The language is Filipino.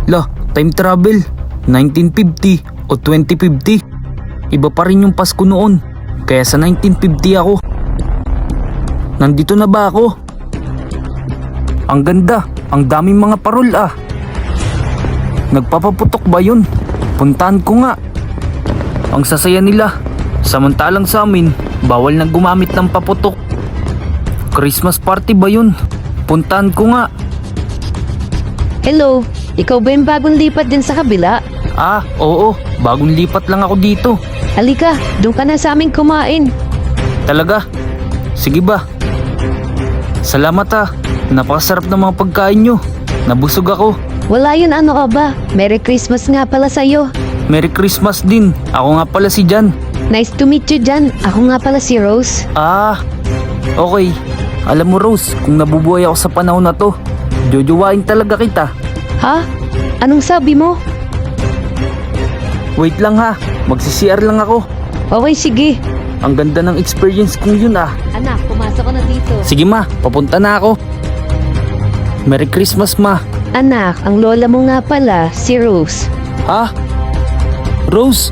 Lah, time travel. 1950 o 2050. Iba pa rin yung Pasko noon. Kaya sa 1950 ako. Nandito na ba ako? Ang ganda. Ang daming mga parol ah. Nagpapaputok ba yun? Puntahan ko nga. Ang sasaya nila. Samantalang sa amin, bawal nang gumamit ng paputok. Christmas party ba yun? Puntahan ko nga. Hello, ikaw ba yung bagong lipat din sa kabila? Ah, oo. Bagong lipat lang ako dito. Halika, doon ka na sa aming kumain. Talaga? Sige ba? Salamat ah. Napakasarap ng mga pagkain nyo. Nabusog ako. Wala yun, ano ka ba? Merry Christmas nga pala sa'yo. Merry Christmas din. Ako nga pala si Jan. Nice to meet you, Jan. Ako nga pala si Rose. Ah, okay. Alam mo Rose, kung nabubuhay ako sa panahon na to, jojowain talaga kita. Ha? Anong sabi mo? Wait lang ha, magsi-CR lang ako. Okay, sige. Ang ganda ng experience kong yun ah. Anak, pumasok ka na dito. Sige ma, papunta na ako. Merry Christmas ma. Anak, ang lola mo nga pala, si Rose. Ha? Rose,